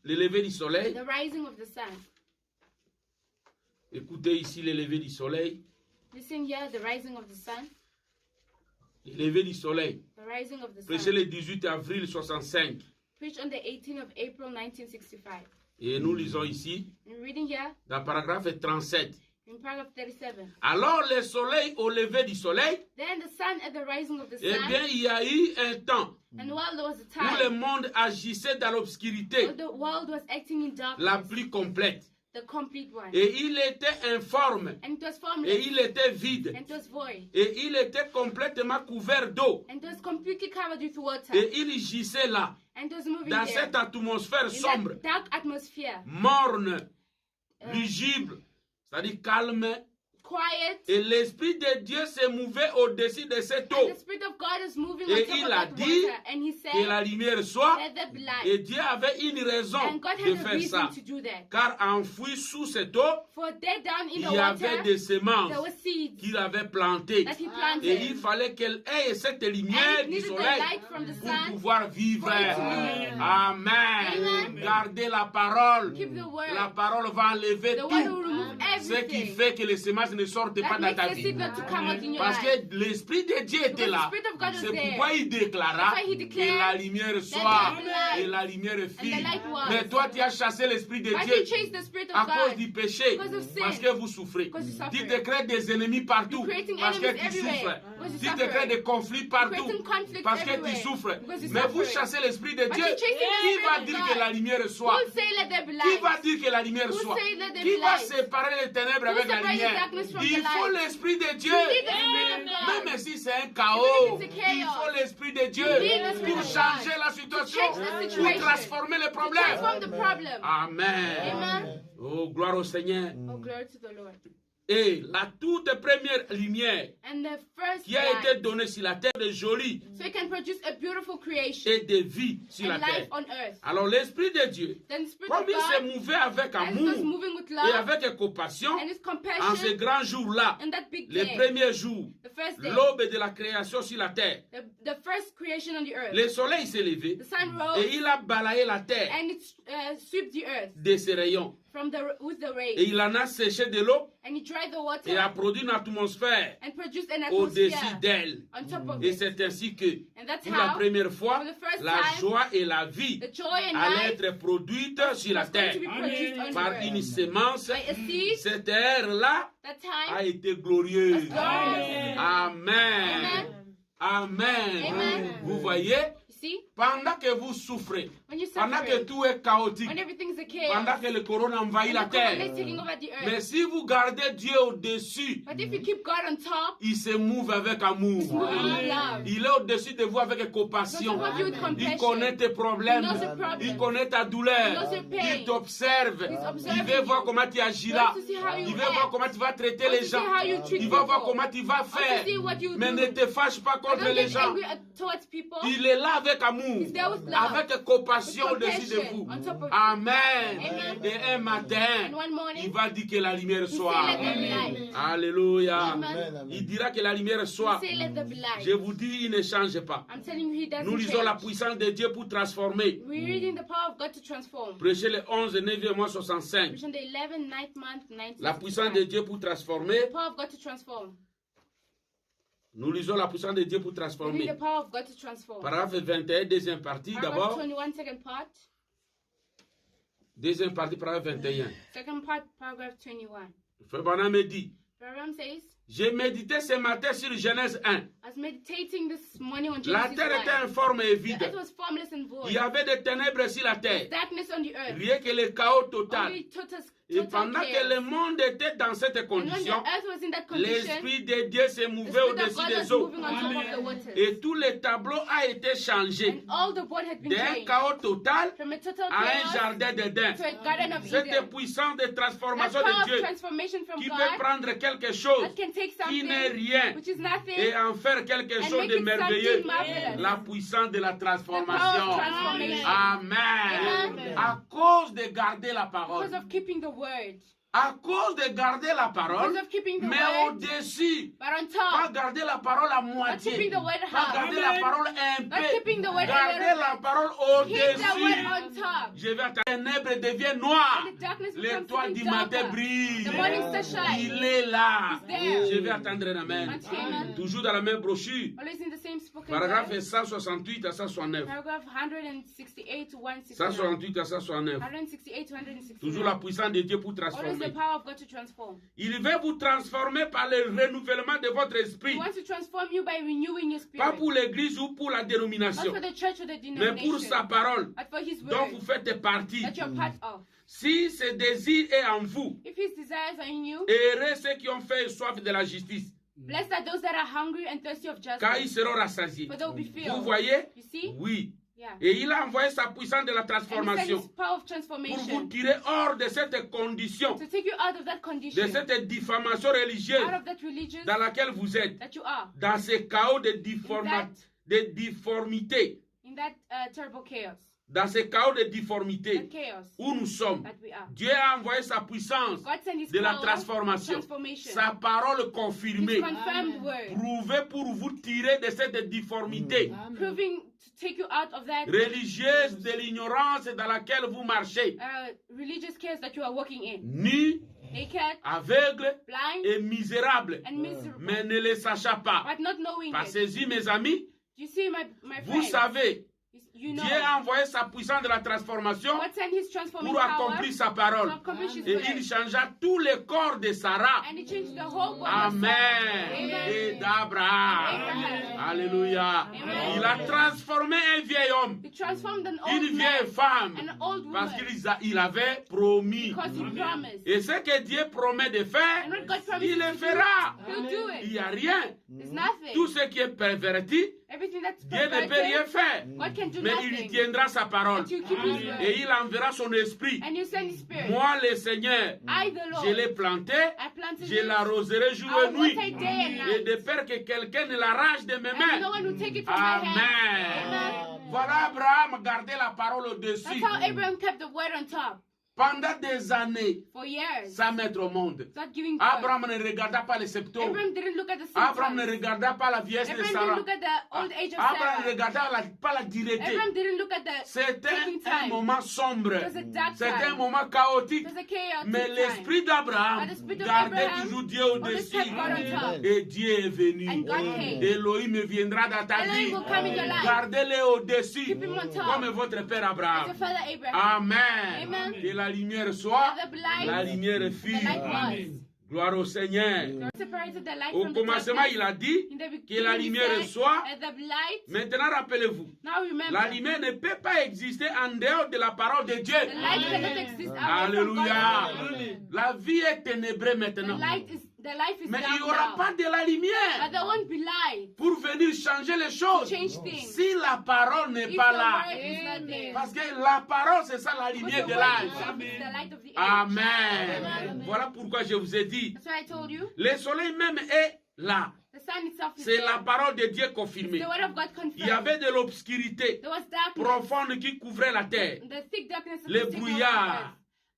Le lever du soleil. The rising of the sun. Écoutez ici le lever du soleil. Listen here, the rising of the sun. Le lever du soleil. The rising of the Prêché sun. le 18 avril 65. Preached on the 18th of April 1965. Et nous lisons ici, And reading here, dans le paragraphe 37. in paragraph 37. Alors le soleil au lever du soleil, Then the sun at the rising of the eh sun. bien il y a eu un temps And while there was a où le time monde agissait dans l'obscurité when the world was acting in la darkness, plus complète. the complete one. Et il était informe. And it was Et formless. il était vide. And it was void. Et il était complètement couvert d'eau. And it was completely covered with water. Et il gissait là, And it was moving dans there. cette atmosphère In sombre, that dark atmosphere. morne, lugubre, c'est-à-dire calme. Quiet. Et l'Esprit de Dieu se mouvait au-dessus de cette And the eau. Spirit of God is moving Et on top il of a that dit water. And he Que la said, lumière soit. let there be light. Et Dieu avait une raison And God de had a faire reason ça. to do that. Car enfoui sous cette eau, For there down in il the y avait water, des semences there were seeds qu'il avait plantées. that he Et il planted. fallait qu'elle ait cette lumière And it du needed the soleil light from the pour sun pouvoir vivre. for it to live. Amen. Amen. Gardez la parole. Keep the word. La parole va enlever The word will tout. remove Ce qui everything. fait que les semences ne sortent pas That dans makes ta the vie. seed not to come out in your Parce life. que l'Esprit de Dieu était Because the là. Spirit of God was C'est there. pourquoi il déclara That's why he que declared la lumière there soit be light. et la lumière And fit. the light was. Mais toi, tu as chassé l'Esprit de Why Dieu did you chase the Spirit à of cause God? du péché. Because of sin. Parce que vous souffrez. Because you suffer. Tu te crées des ennemis partout. You're creating Parce que enemies tu everywhere. souffres. Because you Tu te suffer. crées des conflits partout. creating conflicts Parce que tu everywhere. souffres. Because you're Mais vous suffering. chassez l'Esprit de But Dieu. you're chasing the Qui Spirit va of dire God? que la lumière soit? Who say let there be Qui light? va dire que la lumière Who soit? say let there Qui be va light? séparer les ténèbres Who avec la separate the lumière? darkness from Il the faut light? l'Esprit de Dieu. You need the Spirit of God. Même si c'est un chaos, Even if it's a chaos. il faut l'Esprit de Dieu You need the Spirit pour of changer God. la situation, change the pour situation. transformer les To problèmes. transform the problem. Amen. Amen. Oh, gloire au Seigneur. Oh, glory to the Lord. Et la toute première lumière And the first qui a light, été donnée sur la terre de jolie so he can produce a beautiful creation et de vie sur la and terre. life on earth. Alors l'Esprit de Dieu, Then the Spirit comme of il s'est God, mouvé avec as he was amour moving with et love avec compassion and his en ces compassion grands jours-là, in that big les day, premiers jours, the first day, l'aube de la création sur la terre, the first creation on the earth, le soleil s'est levé the sun rose et il a balayé la terre and it swept the earth de ses rayons. with the Et rays, il en a séché de l'eau and he dried the water et a produit une atmosphère and produced an au-dessus atmosphere d'elle. on top of Et it. c'est ainsi que, And that's pour la how première fois, for the first la time, joie et la vie the joy and allaient life être produites sur la was going terre to be produced on par the une earth. sémence. By a seed, Cette ère-là that a time, été glorieuse. glorious. Amen. Amen. Amen. Vous voyez, You see, pendant que vous souffrez, when you pendant que suffer, tout est chaotique, when everything's a chaos, pendant que le corona envahit and la the corona terre, is taking over the earth. mais si vous gardez Dieu au-dessus, But if you keep God on top, il se mouve avec amour. He's moving with love. Il est au-dessus de vous avec compassion. He doesn't want you with Il compassion. connaît tes problèmes. He knows your problems. Il connaît ta douleur. He knows your pain. Il t'observe. He's Il observing veut voir you. comment tu He agiras. wants to see how you Il veut act. voir comment tu vas traiter He wants les to see gens. how you treat Il va voir people. comment tu vas He wants faire. to see what you Mais do. ne te fâche pas But contre don't les get gens. angry towards people. Il est là avec avec amour, He's there with love, avec compassion with au-dessus de compassion vous. on top of you. Amen. Amen. Et un matin, And one morning, il va dire que la lumière he soit. say, let there be light. Alléluia. Amen. Il dira que la lumière soit. He say, let there be light. Je vous dis, il ne change pas. I'm telling you, he doesn't Nous lisons la change. puissance de Dieu pour transformer. We're reading the power of God to transform. Prêchez le 11, 9e mois 65. Vision the 11th, 9th month, 1965. La puissance de Dieu pour transformer. The power of God to transform. Nous lisons la puissance de Dieu pour Reading transformer. the power of God to transform. Paragraphe 21, deuxième partie. Paragraph D'abord, 21, second part. deuxième partie, paragraphe 21. Second part, paragraph 21. Frère Branham me dit, Branham says, j'ai médité ce matin sur Genèse 1. I was meditating this morning on La Genesis terre 1. était informe et The vide. earth was formless and void. Il y avait des ténèbres sur la terre. Darkness on the earth. Rien que le chaos total. Only total Et pendant que chaos. le monde était dans cette And when the condition, earth was in that condition, l'Esprit de Dieu se the mouvait Spirit of au-dessus God des was eaux. moving on top of the waters. Et tout le tableau a été changé. And all the void had been D'un changed. chaos total From a total à un chaos jardin d'Éden. to a garden of Cette Eden. puissance de That transformation power de of Dieu transformation from qui God peut prendre quelque chose that can take qui n'est something rien which is nothing et en faire quelque and chose make de it merveilleux. something marvelous. La puissance de la The power of transformation. transformation. Amen. Amen. À cause de garder la parole. Because of keeping the word. À cause de garder la parole, Because of keeping the mais word. au-dessus. But on Pas top. garder la parole à Not moitié. keeping the word Pas half. garder la parole un Not keeping the peu. word a Garder little la bit. parole Keep the word au-dessus. on top. Je vais attendre. Les ténèbres devient noir. And the darkness becomes L'étoile something du matin darker. brille. The morning star shines. Il est là. He's there. Je vais attendre un amen. Amen. Toujours dans la même brochure. Always in the same spoken Paragraphe word. 168 à 169. Paragraph 168 to 169. 168 à 169. 168 to 169. Toujours la puissance de Dieu pour Always the transformer. power of God to transform. Il veut vous transformer par le renouvellement de votre He esprit. wants to transform you by renewing your Pas spirit. pour l'église ou pour la Not dénomination, for the church or the mais pour sa denomination, parole but for His dont vous word faites partie. that you're part of. Si ce désir est en vous, If His desires are in you, heureux ceux qui ont fait soif de la justice, blessed are those that are hungry and thirsty of car ils justice, seront rassasiés. for they will be Vous filled. voyez? You see? Oui. Yeah. Et il a envoyé sa puissance de la And He sent transformation His power of pour vous transformation tirer hors de cette condition, to take you out of that de condition, cette diffamation religieuse out of that religious dans laquelle vous êtes, that you are, dans ce chaos de, de difformité, in that terrible chaos, dans ce chaos de that difformité chaos où nous sommes. that we are. Dieu a envoyé sa puissance God sent His de la power of transformation, transformation, sa parole His confirmée, confirmed word, prouvée pour vous tirer de cette difformité proving to take you out of that religieuse de l'ignorance dans laquelle vous marchez, religious chaos that you are walking in. nu, Naked, aveugle blind, et misérable, and miserable, mais ne le sachant pas. but not knowing Parce it. que, mes amis, You see, my vous friend, savez, you know, Dieu a envoyé sa puissance de la transformation God sent His transforming pour power accomplir sa to parole. accomplish His Et word. il changea tout le corps de Sarah. And He changed the whole world. Amen. Amen. Et d'Abraham. Amen. Alléluia. Amen. Il a transformé un vieil homme, He transformed an une old vieille man, femme, an old parce woman, qu'il avait promis. because He promised. Et ce que Dieu promet de faire, And what God promises il le to fera. do, He'll do Il it. n'y a rien. There's nothing. Tout ce qui est perverti, Everything that's Dieu ne peut rien perverted, faire. God can do Mais il nothing. tiendra sa parole. But you keep His word. Et il enverra son esprit. And you send His Spirit. Moi, le Seigneur, I, the Lord, je l'ai planté, I planted je it. l'arroserai jour I et will nuit. water it day and Et night. de peur que quelqu'un ne l'arrache de mes And mains. no one will take it from my hand. Amen. Amen. Voilà Abraham garder la parole That's au-dessus. how Abraham kept the word on top Pendant des années, for years. sans mettre au monde. Without giving birth. Abraham ne regarda pas les septons. Abraham didn't look at the Abraham ne symptoms. regarda pas la vieillesse de Abraham Sarah. didn't look at the old age of Abraham ne Sarah. regarda pas la dureté. Abraham didn't look at the C'était taking un time. moment sombre. It was a dark C'était un time. moment It chaotique. was a chaotic Mais time. l'esprit d'Abraham But the spirit of gardait Abraham toujours Dieu always au-dessus. kept God on top. Et Dieu est venu. And God came. Elohim viendra dans ta Elohim vie. will come in your life. Gardez-le au-dessus. Keep him on top. Comme votre père As Abraham. your father Abraham. Amen. Amen. Que la lumière soit. Let the light, La lumière the fut. light was. Gloire au Seigneur. God separated the light Au from the commencement, darkness. il a dit In the que la beginning, he lumière said, soit. "Let the light." Maintenant, rappelez-vous. Now remember, La lumière ne peut pas exister en dehors de la parole de Dieu. the light cannot exist away from Alléluia. God's word. La vie est ténébreuse The maintenant. life is Mais il down n'y aura now. pas de la lumière But there won't be light pour venir changer les to choses. change things. Si la parole n'est If pas the là. word is not there. Parce que la parole, c'est ça la Because lumière the de word l'âge. itself is the light of the age. Amen. Voilà pourquoi je vous ai dit. That's why I told you. Le soleil même est là. The sun itself is C'est there. la parole de Dieu confirmée. The word of God Il y confirmed. avait de l'obscurité There was darkness. profonde qui couvrait la terre. The thick darkness of Les the brouillards,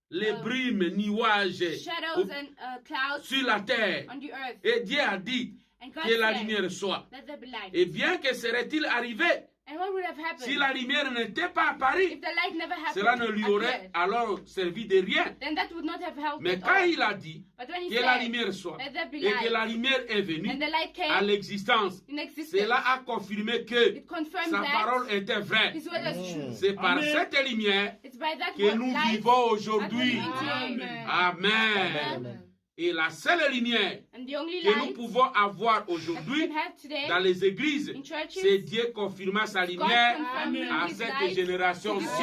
les brumes, nuages shadows and clouds sur la terre. on the earth. Et Dieu a dit And God que la said, lumière soit. let there be light. Et bien que serait-il arrivé And what would have happened si la lumière n'était pas apparue? if the light never happened? Cela ne lui aurait appeared? alors servi de rien. Then that would not have helped Mais at quand all. il a dit But when he que la said, lumière soit let there be et que light, la lumière est venue and the light à came l'existence, in existence, cela a confirmé que it confirmed sa that parole était vraie. his word was true. C'est par cette lumière It's by that que word, nous light, vivons aujourd'hui. that we live today. Amen. Et la seule lumière And the only que nous light pouvons avoir that we aujourd'hui can have today dans les églises, in churches, c'est Dieu confirmant sa God lumière confirming à his cette light génération-ci. to this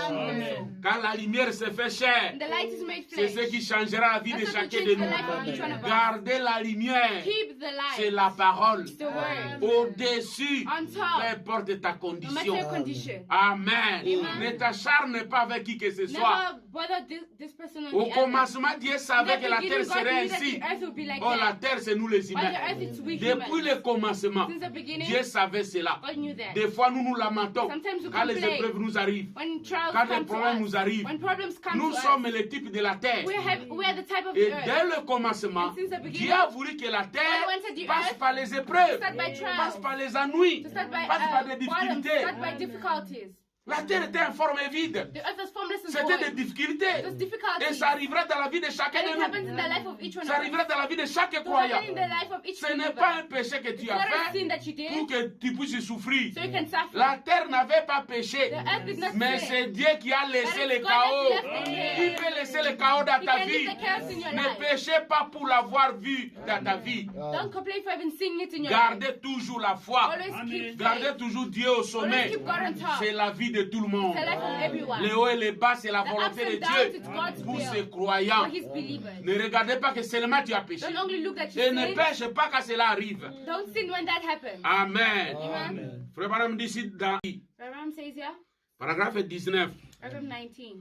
generation. Quand la lumière se fait chair, And the light is made c'est flesh. ce qui changera la vie de That's what will chacun change de the life of each one nous. of us. Gardez la lumière, Keep the light. c'est la parole. It's the word. Au-dessus, On peu top. importe ta No matter condition. your condition. Amen. Ne t'acharne pas avec qui que ce soit. Never bother this person or Au the other. commencement, Dieu savait que la terre God serait knew that ainsi. the earth would be like Oh, la that. terre, c'est nous les But humains. the earth is we Depuis humans. le commencement, Since the beginning, Dieu savait cela. God knew that. Des fois, nous nous lamentons Sometimes we quand les complain. épreuves nous arrivent, When trials quand les come to problèmes us, nous arrivent. when problems come Nous to sommes us, les types de la terre. we're the type of Et the earth. dès le commencement, And since the beginning, Dieu a voulu que la God terre wanted the passe earth par les épreuves, start by passe trials, par les ennuis, to start by passe par des problems, difficultés. start by difficulties. La terre était informe et vide. The earth was formless and C'était des void. difficultés. Those Et difficulties. ça arrivera dans la vie de chacun And it de happens nous. in the life of each one Ça of us. arrivera dans la vie de chaque It croyant. happens in the life of each Ce n'est believer. pas un péché que It's tu not as a sin fait that you did, pour que tu puisses souffrir. so you can suffer. La terre n'avait pas péché, The earth did not mais sin. c'est Dieu qui a laissé But le it's God chaos. that left the chaos. Il peut laisser le chaos dans He ta can vie. leave the chaos in your Ne life. péchez pas pour l'avoir vu dans ta vie. Don't complain for having seen it in your life. Gardez toujours la foi. Always keep Gardez faith. toujours Dieu au Always sommet. keep God on top. C'est la vie de tout le monde. It's the life of everyone. Les hauts et les bas, c'est la The volonté ups de and downs, Dieu it's God's pour will. ses croyants. For his believers. Ne regardez pas que seulement tu as péché. Don't only look that you Et ne sin. pêche pas quand cela arrive. Don't sin when that happens. Amen. Amen. Frère Branham dit ici dans Abraham says here, paragraphe 19, Abraham 19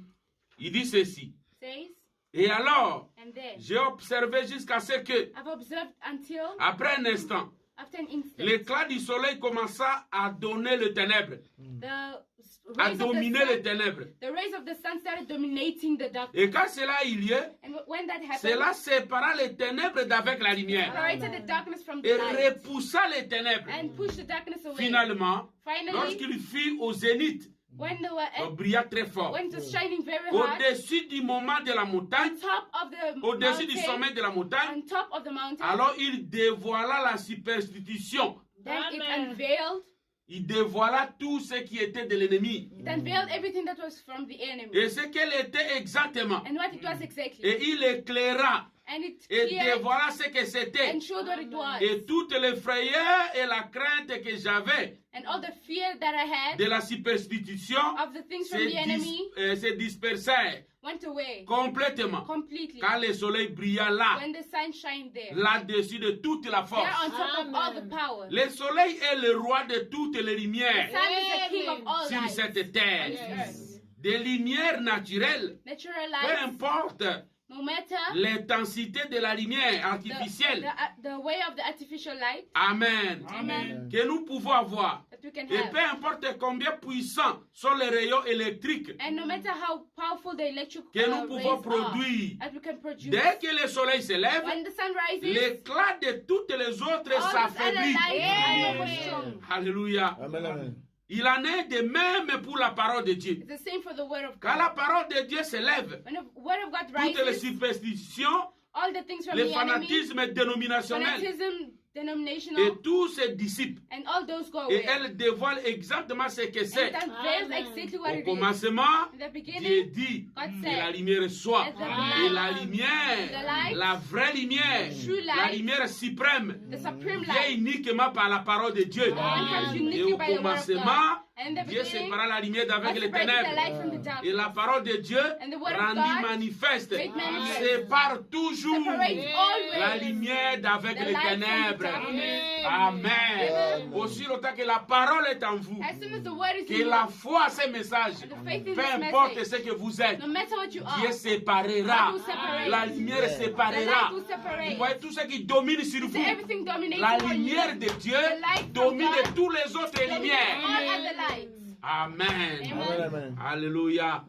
il dit ceci. says, Et alors, and then j'ai observé jusqu'à ce que, I've observed until après un instant, after an instant, l'éclat du soleil commença à donner les ténèbres, the à rays of the dominer les sun, ténèbres. the rays of the sun started dominating the darkness. Et quand cela eut lieu, And when that happened, cela sépara les ténèbres d'avec la lumière separated the darkness from the et light repoussa les ténèbres. and pushed the darkness away. Finalement, Finally, lorsqu'il fut au zénith, when they were il brilla très fort. when it was shining very hard, Au-dessus du moment de la montagne, on top of the au-dessus du mountain, sommet de la montagne, on top of the mountain, alors il dévoila la superstition. then it unveiled. Il dévoila tout ce qui était de l'ennemi. It unveiled everything that was from the enemy Et ce qu'elle était exactement. and what it was exactly. Et il éclaira And it et cleared dévoila ce que c'était. and showed what it was. Et toute les frayeurs et la crainte que j'avais And all the fear that I had de la superstition of the things from the enemy se dispersèrent went away complètement. completely. Quand le soleil brilla là, When the sun shined there, là-dessus de toute la there force. on top of all the power. Le soleil est le roi de toutes les The lumières sun is the king of all sur light. cette terre. on this earth. Des lumières naturelles, Natural peu light, importe no matter l'intensité de la lumière artificielle. the way of the artificial light Amen. Amen. Que nous pouvons avoir. that we can Et have. peu importe combien puissants sont les rayons électriques And no matter how powerful the electric que nous rays pouvons are, produire. that we can produce. Dès que le soleil se lève, When the sun rises, l'éclat de toutes les autres all those other s'affaiblit. lights are more strong. Alléluia. Amen, amen. Il en est de même pour la parole de Dieu. It's the same for the word of Quand God. la parole de Dieu se lève, When the word of God toutes les rises, superstitions, all the things from le the enemy, fanatisme dénominationnel fanatism, denominational, et tout se dissipe. and all those go Et away. elle dévoile exactement ce que And c'est. it unveils exactly what Au it is. commencement, In the Dieu beginning, dit God que said, la lumière soit. let there be Et light. la The lumière, light, la vraie lumière, true la light, lumière suprême, the supreme vient light, uniquement par la parole de Dieu. and comes Et uniquely au by the word of commencement, God. And in the Dieu beginning, sépara la lumière d'avec God les separated the ténèbres. light from the Et darkness. la parole de Dieu, And the word of rendue God, manifeste, made manifest, sépare toujours separates la always lumière d'avec the les light from the ténèbres. darkness. Amen. Aussi longtemps que la parole est en vous, As soon as the word is que in la you, foi à ces messages, and the faith in peu this importe message, ce que vous êtes, no matter what you Dieu are, séparera. God will separate. La lumière The séparera. light will Vous separate. voyez tout ce qui domine sur So vous. everything dominates La over you. lumière de Dieu The light from domine God tous les autres dominates lumières. all other lights. Amen. Amen. Alléluia.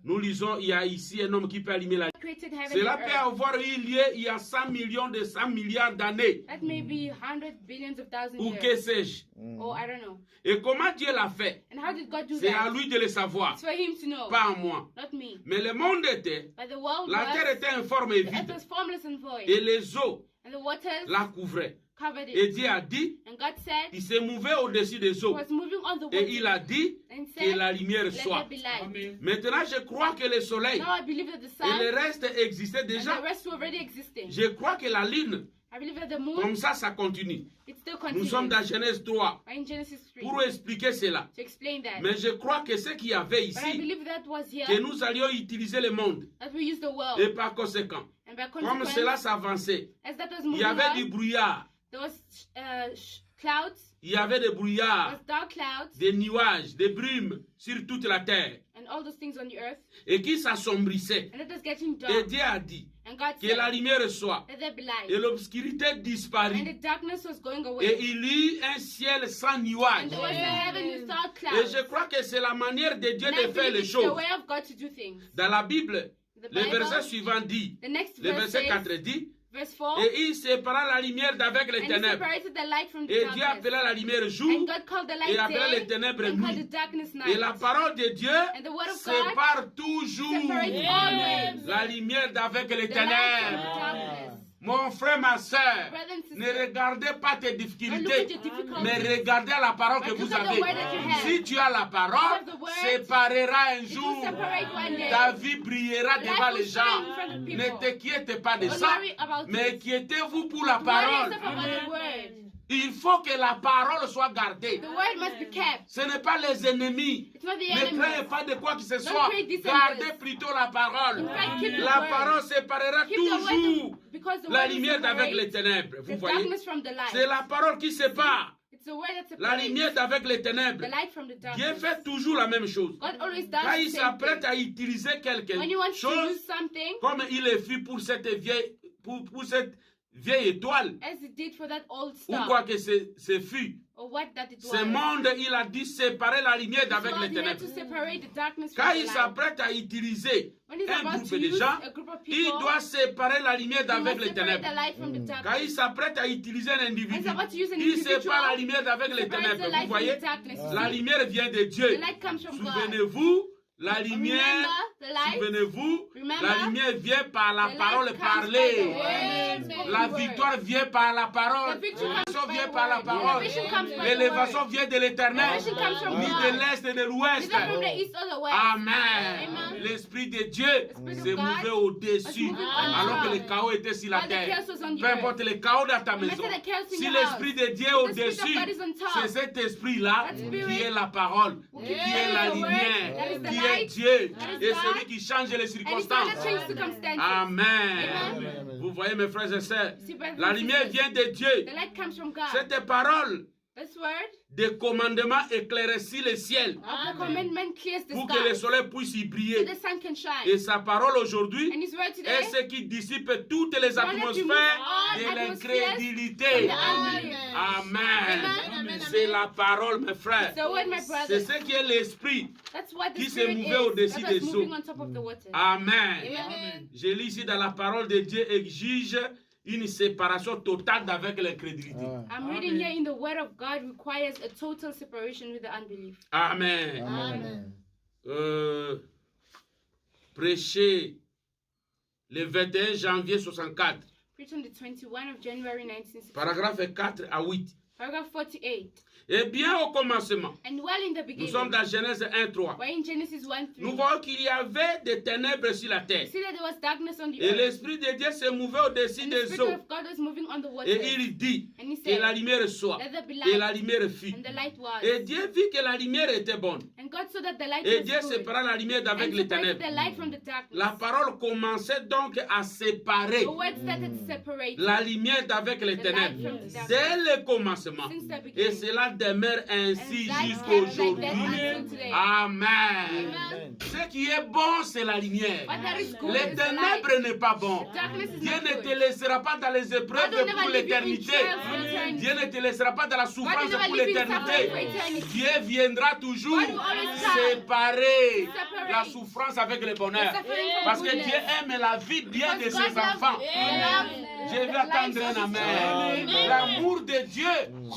Nous lisons, il y a ici un homme qui peut allumer la lumière. Created heaven Cela and peut earth. avoir eu lieu il y a 100 millions de 100 milliards d'années. That may be 100 billions of thousands Ou years. que sais-je. Or I don't know. Et comment Dieu l'a fait? And how did God do C'est à that? lui de le savoir. It's for him to know, Pas à moi. not me. Mais le monde était, But the world la terre was, était informe et the earth vide. was formless and void. Et les eaux And the waters la couvraient. covered Et it. Dieu a dit, And God said, il se mouvait au-dessus des he eaux. was moving on the Et il a waters. dit And que said, la lumière let soit. there be light. Maintenant, je crois que le soleil Now I believe that the et le sun reste existaient and the déjà. rest were already existing. Je crois que la lune, I believe that the comme moon, ça continue. it still Nous sommes continues. dans Genèse 3 In Genesis 3, pour expliquer cela. to explain that. Mais je crois que ce qu'il y avait But I ici, believe that was here, que nous allions utiliser le monde. that we use the world. Et par conséquent, And by comme consequence, cela s'avançait, as that was il moving y avait du on, brouillard, there was clouds, il y avait des there brouillards, was dark clouds, des nuages, des brumes sur toute la terre, and all those things on the earth. et qui s'assombrissaient. And it was getting Et dark. Dieu a dit And God que la said, lumière soit. let there be light. Et l'obscurité And disparut. the darkness was going Et away. il y eut un ciel sans nuages. And there was a heaven without Et clouds. je crois que c'est la manière de Dieu And I de faire believe les it's the choses. way of God to do things. Dans la Bible, The le Bible, verset suivant dit, the next le verse verset says, 4 dit, verse 4, et il sépara la lumière d'avec les and he ténèbres. separated the light from the Et Dieu darkness. appela la lumière And jour, God called the et light appela les day, ténèbres and called nuit. the darkness Et la night. parole de Dieu And the word of God sépare toujours separates always la lumière d'avec les the light from the ténèbres. darkness. Mon frère, ma soeur, Brother and ne sister, regardez pas tes don't look difficultés, at your difficulties. mais regardez la parole que But vous look at the avez. word that you have. Si tu as la parole, Because the word, séparera un it will jour. separate one day. Ta vie brillera Light devant will les shine gens. in front of Ne people. t'inquiète pas de Don't ça, worry about mais it. inquiétez-vous pour la Worry parole. yourself about the word. Il faut que la parole soit gardée. The word must be kept. Ce n'est pas les ennemis. It's not the Ne craignez enemy. pas de quoi que ce Don't soit. create dissensions. Gardez plutôt la parole. In fact, keep the La word. parole séparera Keep the toujours word because the la word will lumière d'avec les separate ténèbres. Vous the voyez? darkness from the light. C'est la parole qui sépare It's the word that la separates lumière d'avec les ténèbres. the light from the Dieu darkness. fait toujours la même chose. God always does Quand the il same s'apprête thing. à utiliser quelque When he wants to chose, use something, comme il le fit pour cette vieille, pour cette vieille étoile, as he did for that old ou star, quoi que ce fut, or what that it was, ce monde, il a dit séparer la lumière d'avec God, les he had ténèbres. to separate the darkness Quand from the il light. s'apprête à utiliser When he's un about groupe to de use gens, a group of il people, doit séparer la lumière he d'avec must les separate the ténèbres. light from the Quand darkness. il s'apprête à utiliser un When individu, he's about to use an il individual, sépare la lumière d'avec les separates ténèbres. the Vous light from voyez, the darkness. la lumière vient de Dieu. The light comes from God. Souvenez-vous, la lumière, Remember the light. souvenez-vous, Remember, la lumière vient par la the parole light comes by the parlée. word, spoken La word. victoire vient par la parole. The victory comes L'élévation by vient the par la word. parole. Elevation comes by the L'élévation word. vient de l'éternel, Elevation comes from ni God. de l'est et de l'ouest. Neither from the east or the west. Amen. Amen. L'Esprit de Dieu Spirit of s'est God mouvé au-dessus was moving on alors que top. le chaos était sur la While the terre. chaos was on the Peu importe le chaos dans ta No matter maison. the chaos in Si your l'Esprit de Dieu est house, the Spirit au-dessus, of God is on top. c'est cet esprit-là That spirit qui est la parole, will qui keep est you la in the word, lumière, that is the qui est light, Dieu that is et God, celui qui change les and it's circonstances. not that change circumstances. Amen. Amen. Vous voyez mes frères et sœurs, See, brothers la and lumière sisters, vient de Dieu. the light comes from God. Cette parole This word de commandement éclaircit le ciel of the commandment clears the pour que le sky, soleil puisse y so briller. the sun can shine. Et sa parole aujourd'hui And his word est today, ce qui dissipe toutes les One that removes atmosphères all de atmospheres l'incrédulité. from the unbelief. Amen. Amen. C'est la parole, mes frères. The word, my C'est brother. ce qui est l'esprit. That's what the qui s'est Spirit mouvé is. au-dessus That was des moving eaux. on top of the water. Amen. Amen. Je lis ici dans la parole de Dieu exige une séparation totale d'avec l'incrédulité. I'm reading here in the word of God requires a total separation with the unbelief. Amen. Amen. Prêcher le 21 janvier 64, Preached on the 21 of January 1960. paragraphe 4 à 8. Paragraph 48. Et bien au commencement, And well in the nous beginning, sommes dans Genèse 1:3. we're in Genesis 1:3. Nous voyons qu'il y avait des ténèbres sur la terre. See that there was darkness on the Et earth. l'Esprit de Dieu se mouvait au-dessus And the des Spirit eaux. of God was moving on the waters. Et il dit And he que said, la lumière soit. let there be Et light. la lumière fut. And the light was. Et Dieu vit que la lumière était bonne. And God saw that the light Et was Dieu good. sépara la lumière d'avec And les separated ténèbres. the light from the darkness. La parole commençait donc à séparer The word started separating la lumière d'avec les the light ténèbres. from the darkness. Dès le commencement. Since the Et beginning. cela demeure ainsi And that jusqu'à kept like that aujourd'hui. until today. Amen. Amen. Ce qui est bon, c'est la lumière. What that is good Les is the light. ténèbres n'est pas bon. The darkness is Dieu not ne good. te laissera pas dans les God épreuves will never pour leave you in l'éternité. trials for eternity. Dieu ne te laissera pas dans la God souffrance will never pour leave you in l'éternité. suffering for eternity. Dieu viendra toujours God will always come. séparer Separate la souffrance avec le bonheur. the suffering from Parce que goodness. Dieu aime la vie bien de Because ses God loves enfants. Je vais attendre un amen. L'amour de Dieu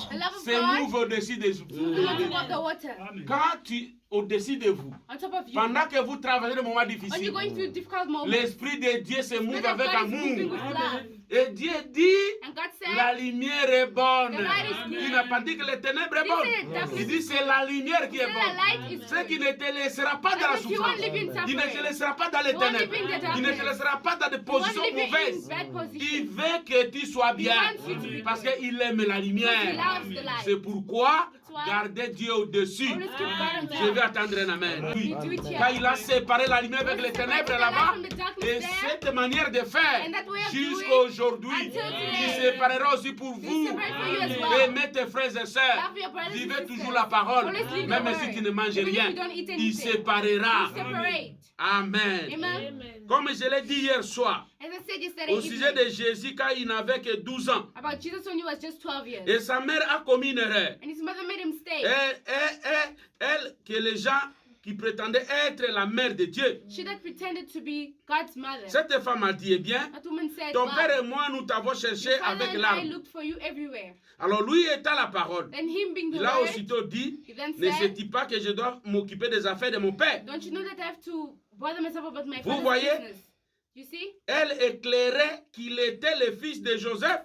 The love of se God mouve au-dessus des eaux. will not walk the water Quand tu, au-dessus de vous, on top of you. pendant que vous traversez des moments When difficiles, you're going through difficult moments, l'Esprit de Dieu se the mouve Spirit of avec God is moving amour. with love. Et Dieu dit, And God said, la lumière est bonne. The light is good. Il n'a pas dit que les ténèbres est He bonne. said darkness Il dit c'est la lumière qui est He said the light bonne. is Ce good. qui ne te laissera pas dans la That means he souffrance. won't live in Il ne te suffering. laissera pas dans les He won't ténèbres. live in the Il ne te darkness. laissera pas dans des He won't positions live in mauvaises. bad Il position. veut que tu sois bien. wants you to be Parce good. qu'il aime la Because he lumière. loves the light. C'est pourquoi That's why gardez Dieu au-dessus. always keep God on Je vais top. attendre un amen. Oui. We do it here. Quand il a séparé la lumière avec les ténèbres là-bas, et cette manière de faire, And that way of jusqu'à doing, aujourd'hui, until today, il séparera aussi pour vous. separate for you as well. Aimez tes frères et sœurs. Love your brothers and Vivez sisters. toujours la parole. Always live the Même word. si tu ne manges Even if rien, you don't eat il anything. séparera. Separate. Amen. Amen. Comme je l'ai dit hier soir, As I said yesterday au sujet evening, de Jésus quand il n'avait que 12 ans, about Jesus when he was just 12 years. et sa mère a commis une erreur. And his mother made him stay. Elle, que les gens qui prétendaient être la mère de Dieu, She that pretended to be God's mother. cette femme a dit, eh bien, That woman said, ton "Well, père et moi, nous t'avons cherché your father avec and I l'arme. looked for you everywhere." Alors lui étant la parole, Then him being the il a word, aussitôt dit, he then ne said, sais-tu pas que je dois m'occuper des affaires de mon père? "Don't you know that I have to bother myself about my Vous father's voyez? business?" You see? Elle éclairait qu'il était le fils de Joseph,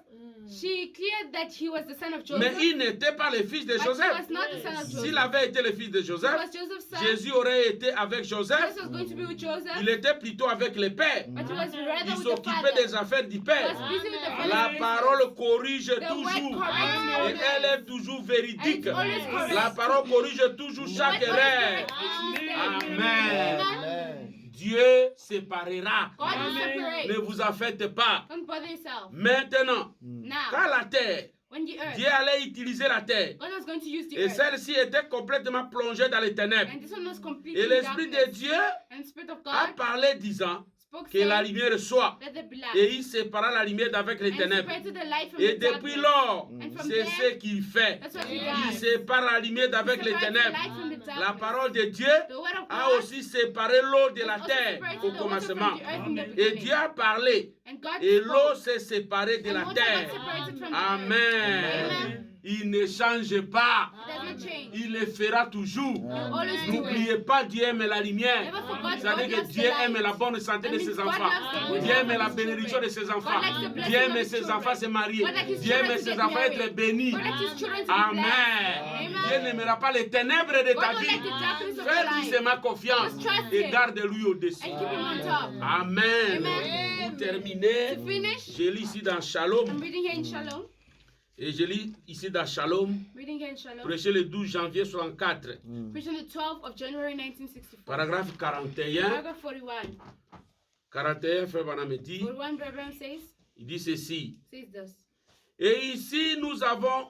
She cleared that he was the son of mais Joseph, il n'était pas le fils de but he Joseph. was not the son of S'il Joseph. avait été le fils de He Joseph, was Joseph's son. Jésus aurait été avec Joseph. Jesus was going to be with Joseph, Il était plutôt avec le père. but he was Il rather with the s'occupait father. des affaires du He père. was busy with the La father's business. parole corrige The word toujours. corrects Et elle est toujours véridique. And it's always correct. La parole corrige toujours chaque The word erreur. corrects each mistake. Amen. Amen. Dieu séparera. God will separate. Ne vous en faites pas. Don't bother yourself. Maintenant, Now, quand la terre, when the earth, Dieu allait utiliser la terre, God was going to use the et earth, celle-ci était complètement plongée dans les ténèbres. and this one was completely Et in l'Esprit de darkness. Dieu And the Spirit of a God parlé disant spoke, que la saying, lumière soit. "Let there be light." Et il sépara la lumière d'avec les And ténèbres. separated the light from Et the depuis darkness. lors, And from c'est there, ce qu'il fait. that's what he Il does. sépare la lumière d'avec les Separates the ténèbres. light from the La darkness. parole de Dieu The word of a God aussi séparé l'eau de la has also terre separated au the water from commencement. the earth in the Et beginning. Dieu a parlé. And God Et l'eau spoke. s'est séparée de And la water terre. got separated from the Amen. earth. Amen. Il ne change pas. It does not change. Il le fera toujours. He'll always do N'oubliez it. pas, Dieu aime la lumière. Never forget C'est-à-dire God que loves Dieu the light. aime la bonne santé de That ses means God enfants. loves the good Dieu aime health la of his bénédiction de children. ses enfants. God likes the blessing Dieu of aime his ses children. enfants se marier. God likes his Dieu aime children to ses get enfants married. être bénis. God likes his children to be Amen. blessed. Dieu Amen. n'aimera pas les ténèbres de God ta will vie. let the darkness of Fais your lui life. seulement confiance Just trust et him. garde-lui au-dessus. And keep him on top. Amen. Amen. Pour terminer, To finish, je lis ici dans Shalom. I'm reading here in Shalom. Et je lis ici dans Shalom, Reading here in Shalom. prêché le 12 janvier 64, Preached on the 12th of January 1964. paragraphe 41. Paragraph 41. 41, Frère Branham dit, 41, Brother says il dit ceci. this. Et ici, nous avons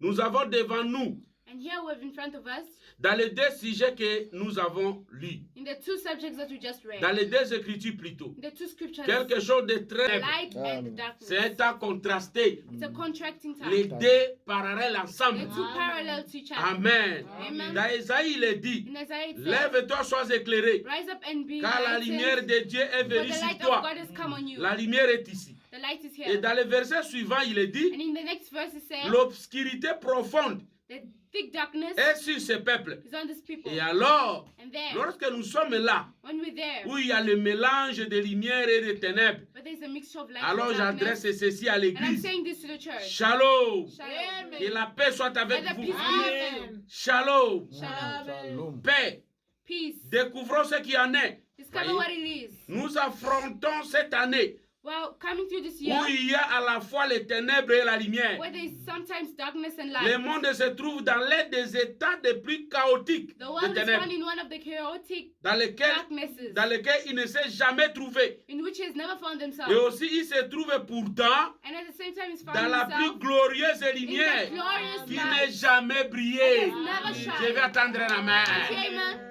devant nous, And here we have in front of us, dans les deux sujets que nous avons lus, in the two subjects that we just read, dans les deux écritures plutôt, in the two scriptures, quelque chose de the très... light and the darkness. C'est un temps contrasté. It's a contracting Les time. deux parallèles ensemble. They're two parallel to each other. Amen. Amen. Dans Isaïe, il est dit, In Isaiah it says, lève-toi, sois éclairé, rise up and be car la lightened, lumière de Dieu est for venue the sur light of toi. God has come on you. La lumière est ici. The light is Et here. dans le verset suivant, il est dit, And in the next verse it says, l'obscurité profonde the thick darkness est sur ce peuple. is on this people. Et alors, And then, lorsque nous sommes là, when we're there, où il y a le mélange de lumière et de ténèbres, but there's a mixture of light alors and darkness. j'adresse ceci à And I'm l'église. saying this to the church. Shalom. Shalom. Que la paix soit avec Let the vous. peace be with you. Shalom. Shalom. Paix. Peace. Découvrons ce qu'il y en est. Discover Voyez? what it is. Nous affrontons cette année Well, coming through this où year, il y a à la fois les ténèbres et la lumière. where there is sometimes darkness and Le light. monde se trouve dans l'un des états les plus chaotiques The des world is ténèbres, found in one of the chaotic dans darknesses lesquels il ne s'est jamais trouvé. in which he has never found himself. Et aussi, il se trouve pourtant And at the same time, he's dans found la himself plus glorieuse in lumière the glorious qui light. n'est jamais brillé. It has never Je shined. vais attendre un amen. Say amen.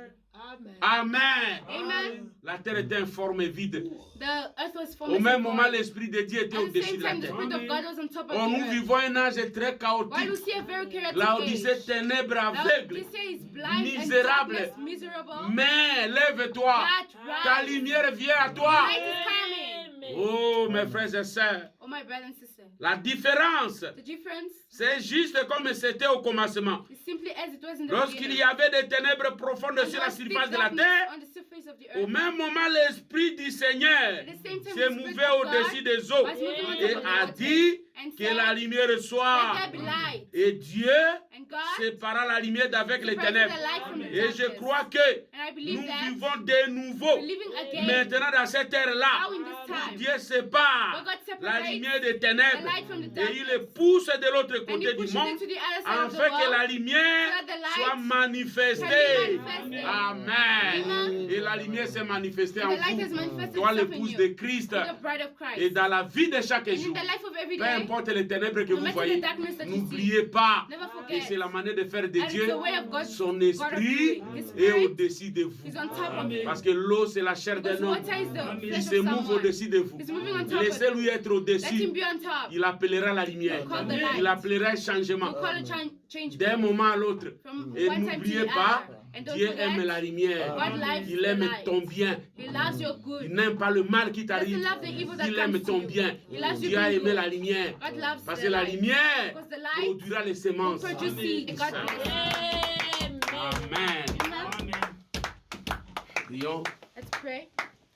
Amen. Amen. La terre était informe et vide. The earth was Au formless même and moment, void. l'Esprit de Dieu était At the au-dessus same de la time, the terre. Spirit of God was on top of Oh, nous the earth. vivons un âge très While chaotique. we see a very chaotic Là où age, disait ténèbres aveugles. Laodicea is blind misérable. and darkness, miserable. Mais lève-toi. But Ta rise. lumière vient à toi. Light is coming. Oh, mes frères et sœurs. Oh, my brothers and sisters. La différence, The difference c'est juste comme c'était au commencement. is simply as it was in the Lorsqu'il beginning. y avait des ténèbres profondes And sur there la was thick surface de la darkness terre, on the surface of the au earth. même moment, l'Esprit du Seigneur At the same time, s'est the Spirit mouvé of au-dessus God des eaux was moving on et top of the a water dit and que said, la lumière let soit. there be light. Et Dieu And God sépara la lumière d'avec les separated ténèbres. the light from the Et je darkness. crois que And I believe nous that vivons de nouveau we're living again maintenant dans cette ère-là. now in this time. Dieu sépare Where God la separates lumière des the ténèbres light from the et darkness. il les pousse de l'autre And côté he du pushes monde it to the other side of the afin que la world lumière so that the light soit manifestée. can be manifested. Amen. Amen. Et la lumière s'est manifestée And en the light has vous, manifested toi itself in l'épouse you. de Christ. You're the bride of Christ. Et dans la vie de chaque And in jour, the life of every peu day, importe les ténèbres que no vous matter voyez, the darkness that you n'oubliez pas never que forget. c'est la manière de faire de And it's Dieu. the way of God, Son God of esprit doing. His est spirit au-dessus de vous. is on top of you. Parce que l'eau, c'est la chair d'un Because homme. water is the Il flesh se of mouve someone. au-dessus de vous. He's moving on top of Laissez-lui you. être Let him au-dessus. be on top. Il appellera la lumière. Call the light. Il appellera un changement. We'll call a change D'un moment à l'autre. from Et one time to n'oubliez the pas, other. And don't Dieu aime forget, la lumière. God loves Il the aime light. ton bien. He loves your Il good. n'aime pas le mal qui He t'arrive. doesn't love the evil that Il comes aime to ton you. bien. He loves you Dieu a being aimé good. la lumière. God loves Parce the que la light. lumière Because the light produira les semences. will produce seed. And God bless. Amen. Amen. Prions. Let's pray.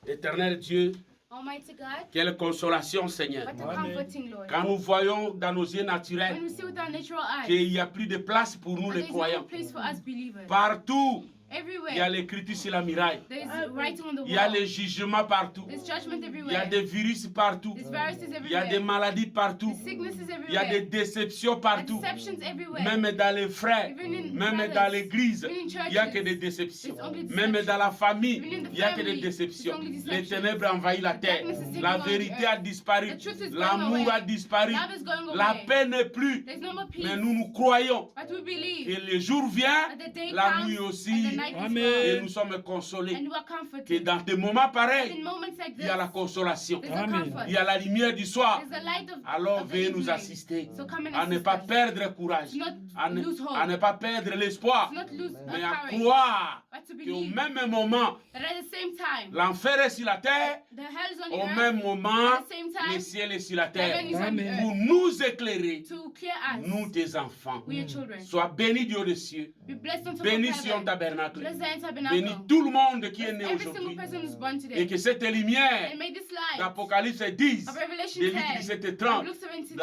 Éternel Dieu, Almighty God, quelle consolation, Seigneur. what a comforting Lord. Quand nous voyons dans nos yeux naturels When we see with our natural eyes, qu'il n'y a plus de place pour nous that les there's no croyants. place for us believers. Partout, il y a Everywhere, l'écriture sur la muraille. there is writing on the Il y a wall. les jugements partout. There's judgment Il y a everywhere. des virus partout. There's viruses Il y a des everywhere. maladies partout. There's sicknesses Il y a des everywhere. déceptions partout. Deceptions everywhere. Même dans les frères, Even in même brothers, dans l'église, even in il n'y a que churches, des déceptions. it's only Même deception. dans la famille, Even in the il n'y a que des family, déceptions. it's only Les deception. ténèbres envahissent la terre. darkness is taking La over the vérité earth. a disparu. The truth is going L'amour away. a disparu. Love is going La away. paix n'est plus. There's no more peace. Mais nous croyons But we que believe le jour vient, that the day la comes nuit and aussi, the night is Amen. et well. nous sommes consolés. And we are Que comforted. dans des moments In pareils, moments like il this, y a la consolation. there's a Amen. comfort. Il y a la lumière du soir. There's the light of, Alors of the veuillez nous evening. assister So come and à ne assist pas us. perdre courage, To not à ne, lose hope. à ne pas perdre l'espoir, To not lose mais à courage. croire But to qu'au believe même moment, that at the same time, l'enfer est sur la terre, the hell is on the au earth. même moment, At the same time, le ciel est sur la terre. heaven is on the Amen. Pour earth. nous éclairer, To clear us, nous tes enfants. we your children. Sois béni Dieu des cieux, Be blessed on top béni of Sion heaven. tabernacle, Bless the béni tabernacle. tout le monde qui est Bless né every single aujourd'hui. person who's born Et today. que cette lumière And may this light d'Apocalypse 10, of Revelation de Luc 10, 17 et of 30, Luke 17,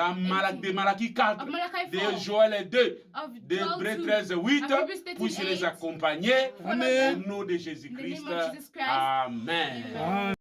de Malachie 4, of Malachi de 4, Joël 2, of de Joel Hébreux 2, 13 8, of Hebrews 13, puisse les 8, accompagner Amen. au nom de Jésus-Christ. In the name of Jesus Christ. Amen. Amen.